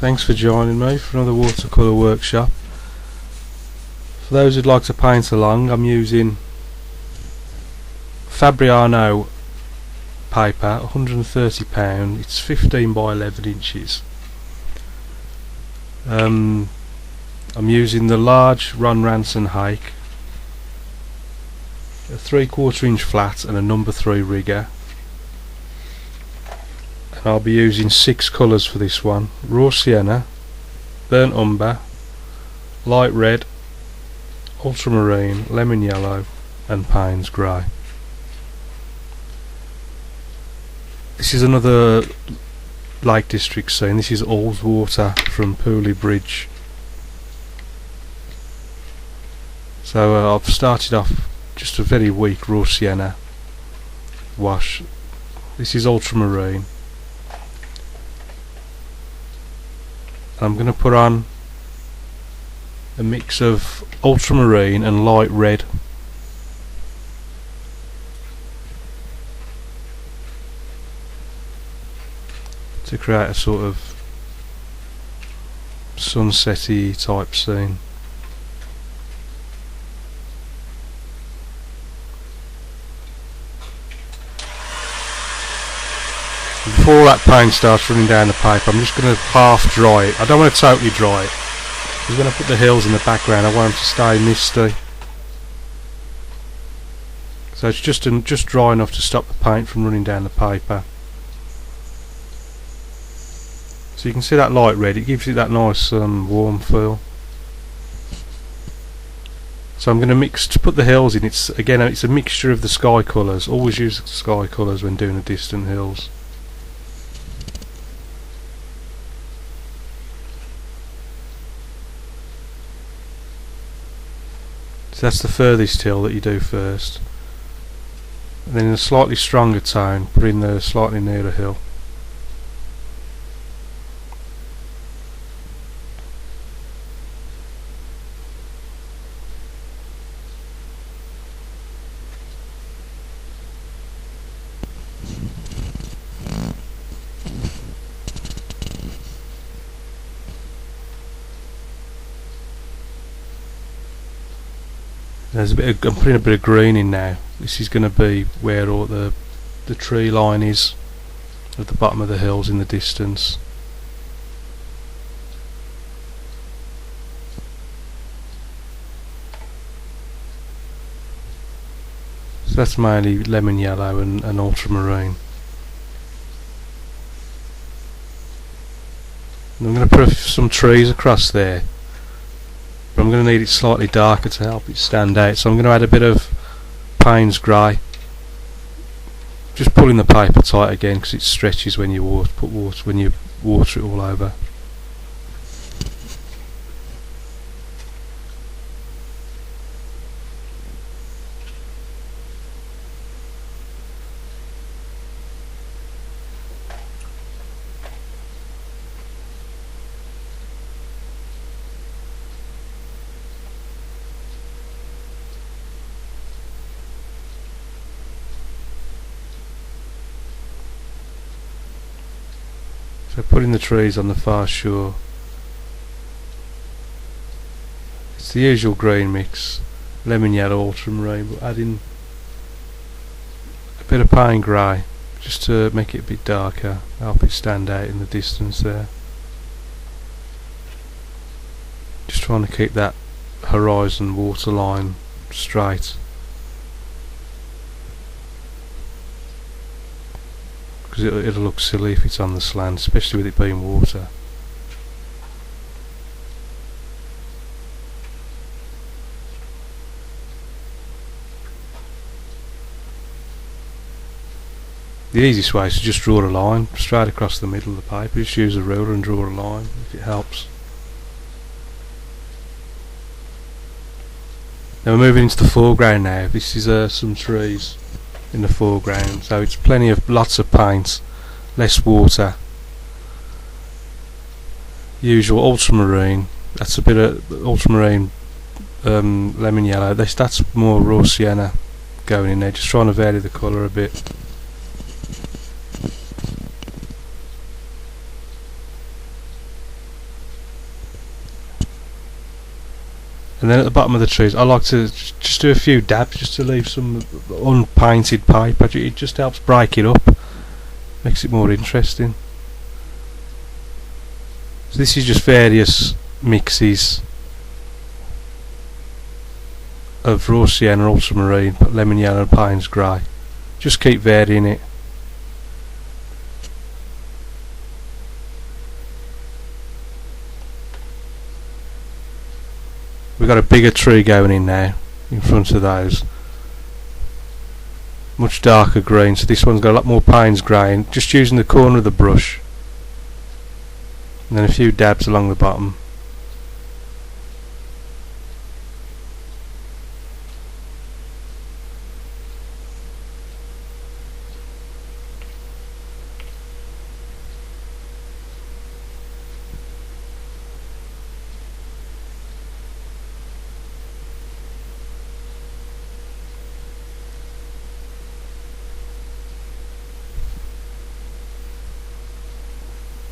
Thanks for joining me for another watercolour workshop. For those who'd like to paint along, I'm using Fabriano paper, £130, it's 15 by 11 inches. I'm using the large Ron Ranson hake, a 3/4 inch flat and a number 3 rigger. And I'll be using 6 colours for this one: Raw Sienna, Burnt Umber, Light Red, Ultramarine, Lemon Yellow and Payne's Grey. This is another Lake District scene. This is Ullswater from Pooley Bridge. So I've started off just a very weak Raw Sienna wash. This is Ultramarine. I'm going to put on a mix of Ultramarine and Light Red. To create a sort of sunset-y type scene. Before that paint starts running down the paper, I'm just going to half dry it. I don't want to totally dry it. I'm going to put the hills in the background. I want them to stay misty. So it's just dry enough to stop the paint from running down the paper. So you can see that light red, it gives it that nice warm feel. So I'm going to put the hills in. It's a mixture of the sky colours. Always use the sky colours when doing the distant hills. So that's the furthest hill that you do first. And then in a slightly stronger tone, put in the slightly nearer hill. I'm putting a bit of green in now. This is going to be where all the tree line is at the bottom of the hills in the distance. So that's mainly lemon yellow and ultramarine. And I'm going to put some trees across there. But I'm going to need it slightly darker to help it stand out, so I'm going to add a bit of Payne's Grey. Just pulling the paper tight again because it stretches when you water it all over. So putting the trees on the far shore. It's the usual green mix, lemon yellow, ultramarine, but adding a bit of Payne Grey just to make it a bit darker, help it stand out in the distance there. Just trying to keep that horizon waterline straight, because it'll look silly if it's on the slant, especially with it being water. The easiest way is to just draw a line straight across the middle of the paper. Just use a ruler and draw a line if it helps. Now we're moving into the foreground now. This is some trees in the foreground, so it's lots of paint, less water. Usual ultramarine, that's a bit of ultramarine, lemon yellow, that's more raw sienna going in there, just trying to vary the colour a bit. And then at the bottom of the trees I like to just do a few dabs just to leave some unpainted paper. It just helps break it up, makes it more interesting. So this is just various mixes of Raw Sienna, Ultramarine, lemon yellow and Payne's grey. Just keep varying it. We've got a bigger tree going in now in front of those. Much darker green, so this one's got a lot more Payne's grey, and just using the corner of the brush and then a few dabs along the bottom.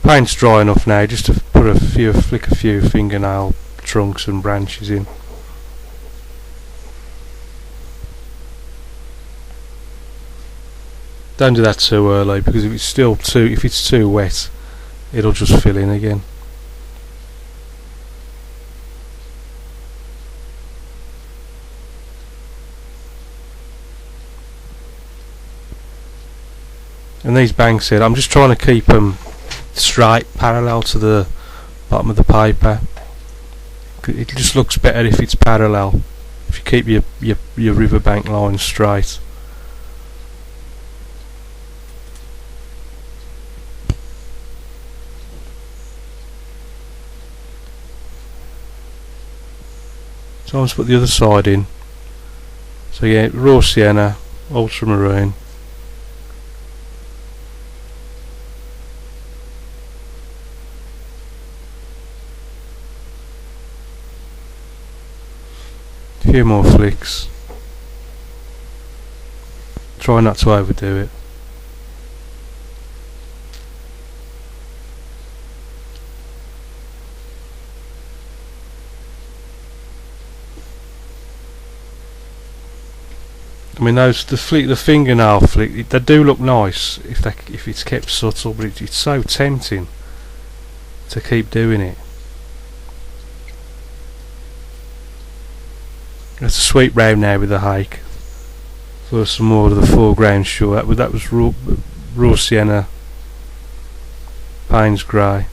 Paint's dry enough now just to flick a few fingernail trunks and branches in. Don't do that too early, because if it's too wet, it'll just fill in again. And these banks here, I'm just trying to keep them straight, parallel to the bottom of the paper. It just looks better if it's parallel, if you keep your riverbank line straight. So I'll just put the other side in. So yeah, Raw Sienna, Ultramarine. A few more flicks. Try not to overdo it. I mean, the fingernail flick, they do look nice if it's kept subtle, but it's so tempting to keep doing it. Let's sweep round now with the hake for some more of the foreground show. That was Raw Sienna, Payne's grey.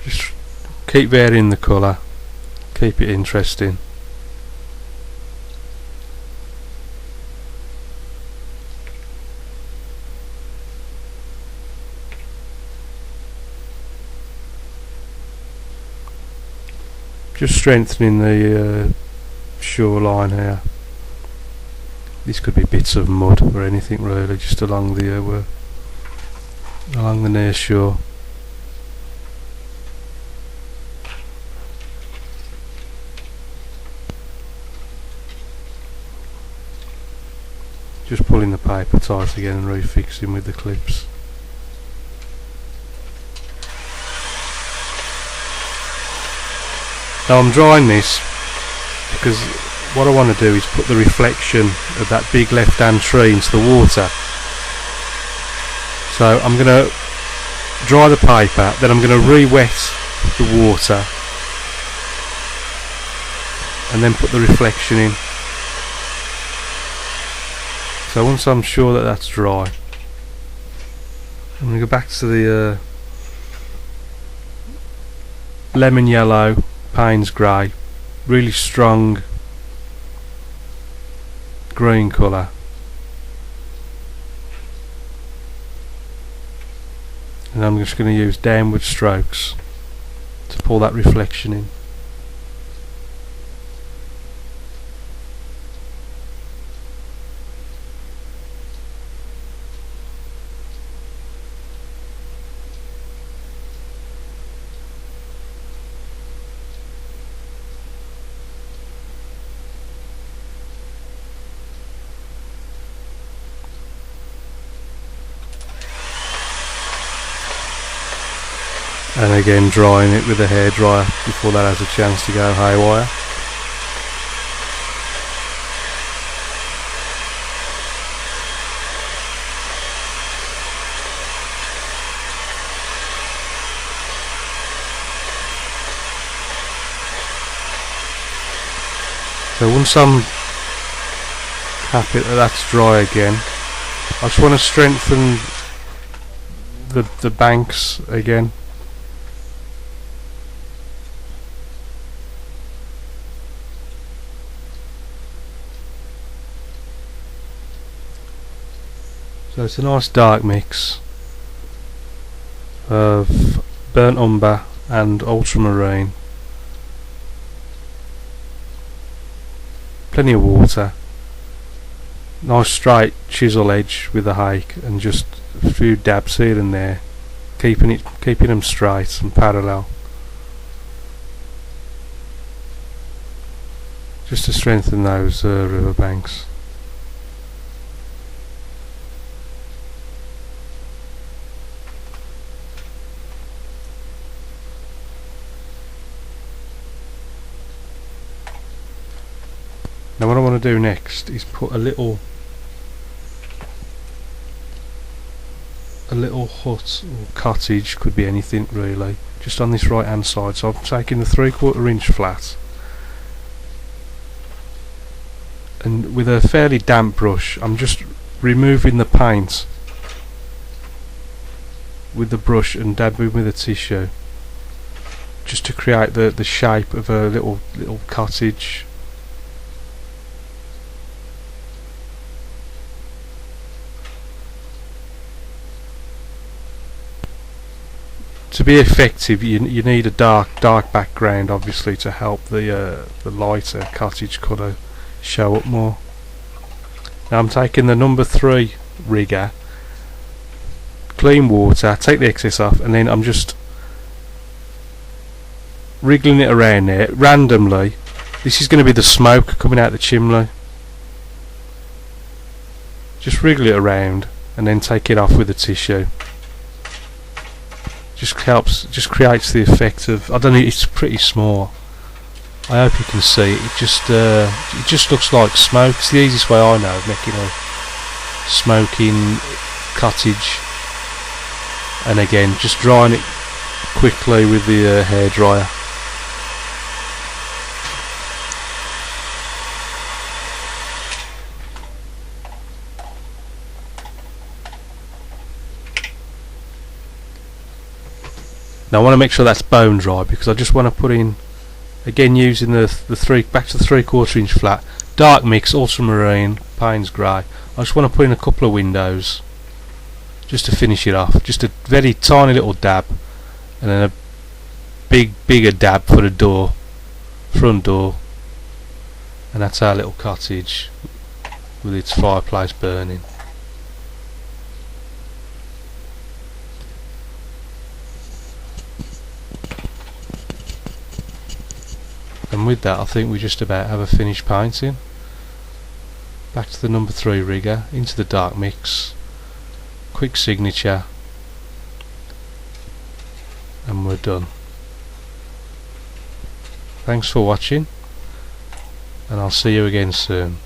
Just keep varying the colour, keep it interesting. Just strengthening the shoreline here. This could be bits of mud or anything really, just along the near shore. Just pulling the paper tight again and refixing with the clips. Now I'm drying this because what I want to do is put the reflection of that big left hand tree into the water. So I'm going to dry the paper, then I'm going to re-wet the water and then put the reflection in. So once I'm sure that that's dry, I'm going to go back to the lemon yellow, Payne's grey, really strong green colour, and I'm just going to use downward strokes to pull that reflection in. and again drying it with a hairdryer before that has a chance to go haywire. So once I'm happy that that's dry again, I just want to strengthen the banks again. So it's a nice dark mix of burnt umber and ultramarine. Plenty of water, nice straight chisel edge with the hake, and just a few dabs here and there, keeping them straight and parallel, just to strengthen those river banks. Now what I want to do next is put a little hut or cottage, could be anything really, just on this right hand side. So I'm taking the 3/4 inch flat, and with a fairly damp brush I'm just removing the paint with the brush and dabbing with a tissue, just to create the shape of a little cottage. To be effective, you need a dark background, obviously, to help the lighter cottage colour show up more. Now I'm taking the number 3 rigger, clean water, take the excess off, and then I'm just wriggling it around there randomly. This is going to be the smoke coming out the chimney. Just wriggle it around and then take it off with a tissue. Just creates the effect of, I don't know, it's pretty small. I hope you can see it. It just looks like smoke. It's the easiest way I know of making a smoking cottage. And again, just drying it quickly with the hairdryer. Now I want to make sure that's bone dry, because I just want to put in, again using the 3/4 inch flat, dark mix, ultramarine, Payne's grey. I just want to put in a couple of windows just to finish it off. Just a very tiny little dab, and then a bigger dab for the door, front door, and that's our little cottage with its fireplace burning. And with that I think we just about have a finished painting. Back to the number 3 rigger, into the dark mix, quick signature, and we're done. Thanks for watching, and I'll see you again soon.